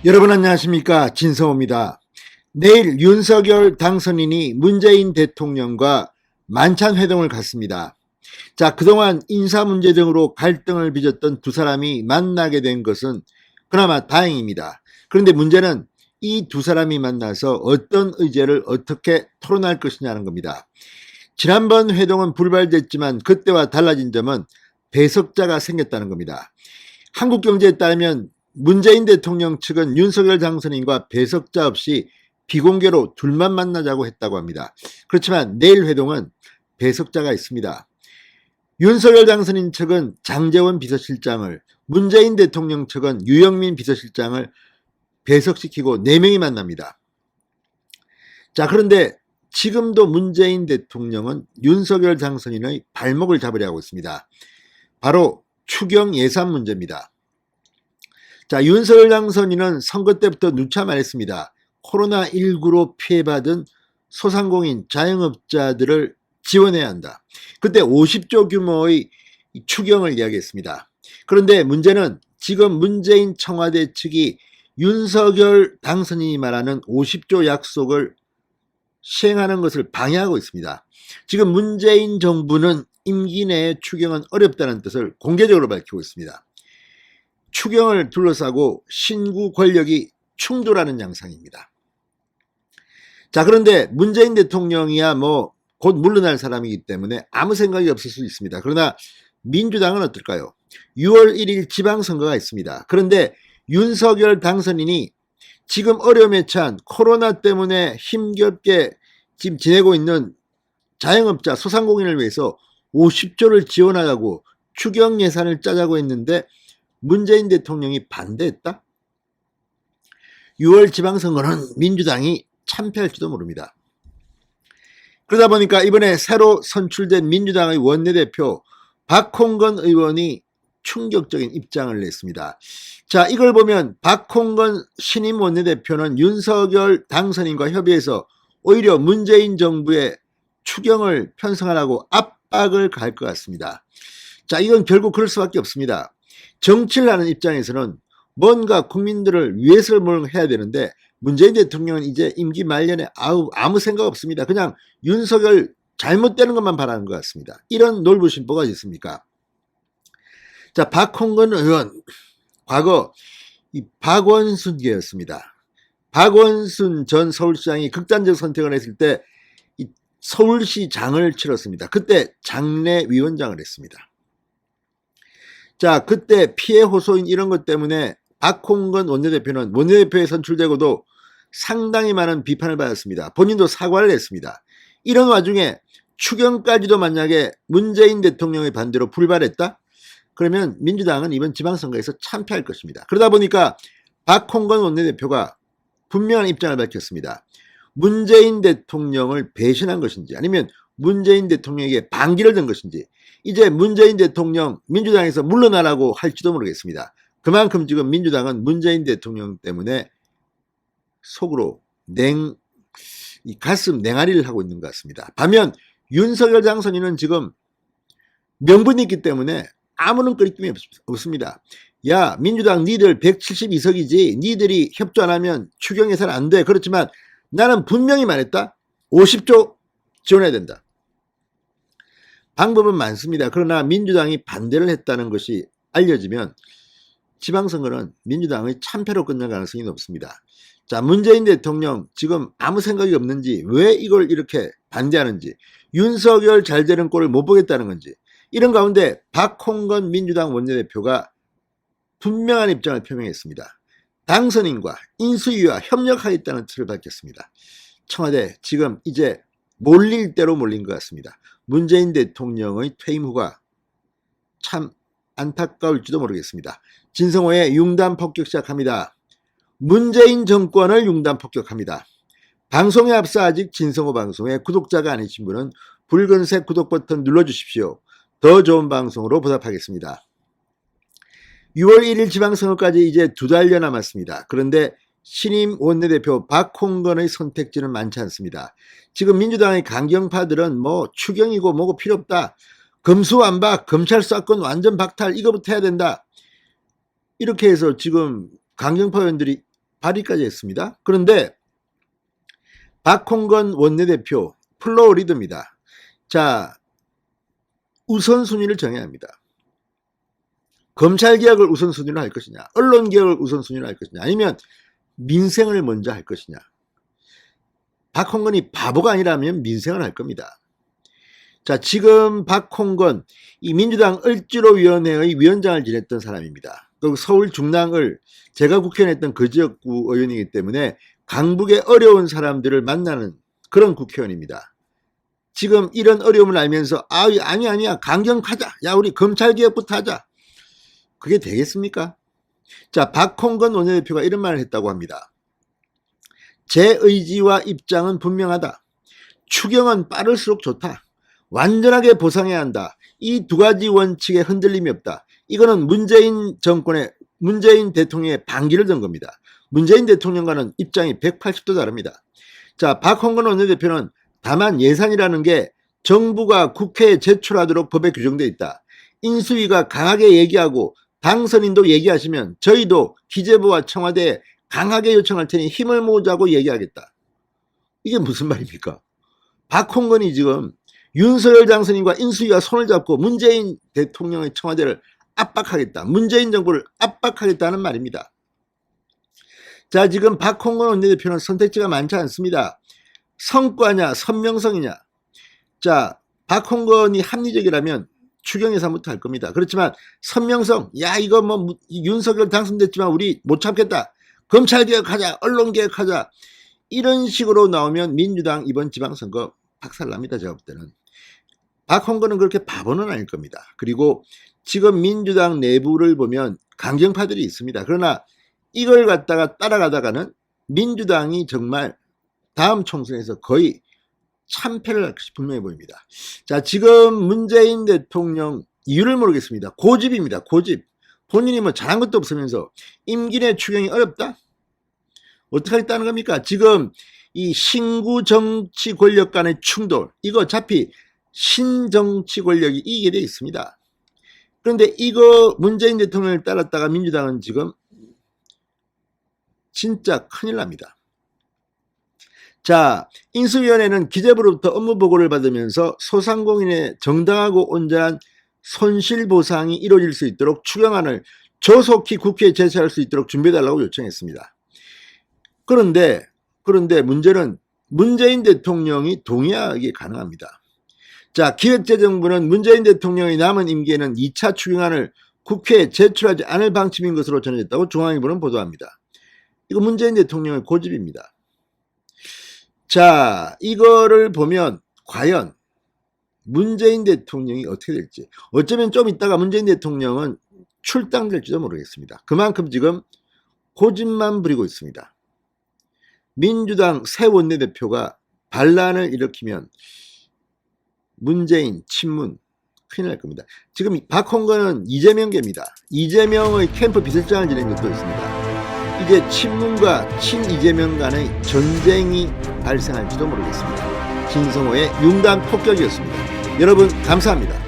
여러분 안녕하십니까, 진성호입니다. 내일 윤석열 당선인이 문재인 대통령과 만찬 회동을 갖습니다. 자, 그동안 인사 문제 등으로 갈등을 빚었던 두 사람이 만나게 된 것은 그나마 다행입니다. 그런데 문제는 이 두 사람이 만나서 어떤 의제를 어떻게 토론할 것이냐는 겁니다. 지난번 회동은 불발됐지만 그때와 달라진 점은 배석자가 생겼다는 겁니다. 한국경제에 따르면 문재인 대통령 측은 윤석열 당선인과 배석자 없이 비공개로 둘만 만나자고 했다고 합니다. 그렇지만 내일 회동은 배석자가 있습니다. 윤석열 당선인 측은 장제원 비서실장을, 문재인 대통령 측은 유영민 비서실장을 배석시키고 4명이 만납니다. 자, 그런데 지금도 문재인 대통령은 윤석열 당선인의 발목을 잡으려 하고 있습니다. 바로 추경 예산 문제입니다. 자, 윤석열 당선인은 선거 때부터 누차 말했습니다. 코로나19로 피해받은 소상공인 자영업자들을 지원해야 한다. 그때 50조 규모의 추경을 이야기했습니다. 그런데 문제는 지금 문재인 청와대 측이 윤석열 당선인이 말하는 50조 약속을 시행하는 것을 방해하고 있습니다. 지금 문재인 정부는 임기 내에 추경은 어렵다는 뜻을 공개적으로 밝히고 있습니다. 추경을 둘러싸고 신구 권력이 충돌하는 양상입니다. 자, 그런데 문재인 대통령이야 곧 물러날 사람이기 때문에 아무 생각이 없을 수 있습니다. 그러나 민주당은 어떨까요? 6월 1일 지방선거가 있습니다. 그런데 윤석열 당선인이 지금 어려움에 처한 코로나 때문에 힘겹게 지금 지내고 있는 자영업자, 소상공인을 위해서 50조를 지원하자고 추경 예산을 짜자고 했는데 문재인 대통령이 반대했다? 6월 지방선거는 민주당이 참패할지도 모릅니다. 그러다 보니까 이번에 새로 선출된 민주당의 원내대표 박홍건 의원이 충격적인 입장을 냈습니다. 자, 이걸 보면 박홍건 신임 원내대표는 윤석열 당선인과 협의해서 오히려 문재인 정부의 추경을 편성하라고 압박을 가할 것 같습니다. 자, 이건 결국 그럴 수밖에 없습니다. 정치를 하는 입장에서는 뭔가 국민들을 위해서 뭘 해야 되는데 문재인 대통령은 이제 임기 말년에 아무 생각 없습니다. 그냥 윤석열 잘못되는 것만 바라는 것 같습니다. 이런 놀부심보가 있습니까? 자, 박홍건 의원 과거 이 박원순계였습니다. 박원순 전 서울시장이 극단적 선택을 했을 때 이 서울시장을 치렀습니다. 그때 장례위원장을 했습니다. 자, 그때 피해 호소인 이런 것 때문에 박홍건 원내대표는 원내대표에 선출되고도 상당히 많은 비판을 받았습니다. 본인도 사과를 했습니다. 이런 와중에 추경까지도 만약에 문재인 대통령의 반대로 불발했다? 그러면 민주당은 이번 지방선거에서 참패할 것입니다. 그러다 보니까 박홍건 원내대표가 분명한 입장을 밝혔습니다. 문재인 대통령을 배신한 것인지 아니면 문재인 대통령에게 반기를 든 것인지 이제 문재인 대통령 민주당에서 물러나라고 할지도 모르겠습니다. 그만큼 지금 민주당은 문재인 대통령 때문에 속으로 가슴 냉아리를 하고 있는 것 같습니다. 반면 윤석열 당선인은 지금 명분이 있기 때문에 아무런 끄리낌이 없습니다. 야, 민주당 니들 172석이지 니들이 협조 안 하면 추경 예산 안 돼. 그렇지만 나는 분명히 말했다. 50조 지원해야 된다. 방법은 많습니다. 그러나 민주당이 반대를 했다는 것이 알려지면 지방선거는 민주당의 참패로 끝날 가능성이 높습니다. 자, 문재인 대통령 지금 아무 생각이 없는지 왜 이걸 이렇게 반대하는지 윤석열 잘 되는 꼴을 못 보겠다는 건지 이런 가운데 박홍건 민주당 원내대표가 분명한 입장을 표명했습니다. 당선인과 인수위와 협력하겠다는 뜻을 밝혔습니다. 청와대 지금 이제 몰릴 대로 몰린 것 같습니다. 문재인 대통령의 퇴임 후가 참 안타까울지도 모르겠습니다. 진성호의 융단 폭격 시작합니다. 문재인 정권을 융단 폭격합니다. 방송에 앞서 아직 진성호 방송의 구독자가 아니신 분은 붉은색 구독 버튼 눌러주십시오. 더 좋은 방송으로 보답하겠습니다. 6월 1일 지방선거까지 이제 2달여 남았습니다. 그런데 신임 원내대표 박홍건의 선택지는 많지 않습니다. 지금 민주당의 강경파들은 추경이고 뭐고 필요 없다. 검수완박, 검찰 사건 완전 박탈 이거부터 해야 된다. 이렇게 해서 지금 강경파 의원들이 발의까지 했습니다. 그런데 박홍건 원내대표 플로리드입니다. 자, 우선순위를 정해야 합니다. 검찰개혁을 우선순위로 할 것이냐, 언론개혁을 우선순위로 할 것이냐, 아니면 민생을 먼저 할 것이냐. 박홍건이 바보가 아니라면 민생을 할 겁니다. 자, 지금 박홍건 이 민주당 을지로위원회의 위원장을 지냈던 사람입니다. 그리고 서울 중랑을 제가 국회의원했던 그 지역구 의원이기 때문에 강북의 어려운 사람들을 만나는 그런 국회의원입니다. 지금 이런 어려움을 알면서 아니야 강경하자, 야 우리 검찰개혁부터 하자, 그게 되겠습니까? 자, 박홍건 원내대표가 이런 말을 했다고 합니다. 제 의지와 입장은 분명하다. 추경은 빠를수록 좋다. 완전하게 보상해야 한다. 이 두 가지 원칙에 흔들림이 없다. 이거는 문재인 대통령의 반기를 든 겁니다. 문재인 대통령과는 입장이 180도 다릅니다. 자, 박홍건 원내대표는 다만 예산이라는 게 정부가 국회에 제출하도록 법에 규정되어 있다. 인수위가 강하게 얘기하고 당선인도 얘기하시면 저희도 기재부와 청와대에 강하게 요청할 테니 힘을 모으자고 얘기하겠다. 이게 무슨 말입니까? 박홍건이 지금 윤석열 당선인과 인수위가 손을 잡고 문재인 대통령의 청와대를 압박하겠다, 문재인 정부를 압박하겠다는 말입니다. 자, 지금 박홍건 원내대표는 선택지가 많지 않습니다. 성과냐 선명성이냐. 자, 박홍건이 합리적이라면 추경 예산부터 할 겁니다. 그렇지만 선명성, 야 이거 뭐 윤석열 당선됐지만 우리 못 참겠다, 검찰개혁하자, 언론개혁하자, 이런 식으로 나오면 민주당 이번 지방선거 박살납니다. 제가 볼 때는. 박홍건은 그렇게 바보는 아닐 겁니다. 그리고 지금 민주당 내부를 보면 강경파들이 있습니다. 그러나 이걸 갖다가 따라가다가는 민주당이 정말 다음 총선에서 거의 참패를 할 것이 분명해 보입니다. 자, 지금 문재인 대통령 이유를 모르겠습니다. 고집입니다. 고집. 본인이 뭐 잘한 것도 없으면서 임기 내 추경이 어렵다? 어떻게 하겠다는 겁니까? 지금 이 신구 정치 권력 간의 충돌, 이거 어차피 신정치 권력이 이기게 돼 있습니다. 그런데 이거 문재인 대통령을 따랐다가 민주당은 지금 진짜 큰일 납니다. 자, 인수위원회는 기재부로부터 업무 보고를 받으면서 소상공인의 정당하고 온전한 손실보상이 이루어질 수 있도록 추경안을 조속히 국회에 제출할 수 있도록 준비해달라고 요청했습니다. 그런데 문제는 문재인 대통령이 동의하기 가능합니다. 자, 기획재정부는 문재인 대통령의 남은 임기에는 2차 추경안을 국회에 제출하지 않을 방침인 것으로 전해졌다고 중앙일보는 보도합니다. 이거 문재인 대통령의 고집입니다. 자, 이거를 보면 과연 문재인 대통령이 어떻게 될지, 어쩌면 좀 있다가 문재인 대통령은 출당될지도 모르겠습니다. 그만큼 지금 고집만 부리고 있습니다. 민주당 새 원내대표가 반란을 일으키면 문재인 친문 큰일 날 겁니다. 지금 박홍건은 이재명계입니다. 이재명의 캠프 비서장을 지낸 것도 있습니다. 이제 친문과 친이재명 간의 전쟁이 발생할지도 모르겠습니다. 진성호의 융단 폭격이었습니다. 여러분 감사합니다.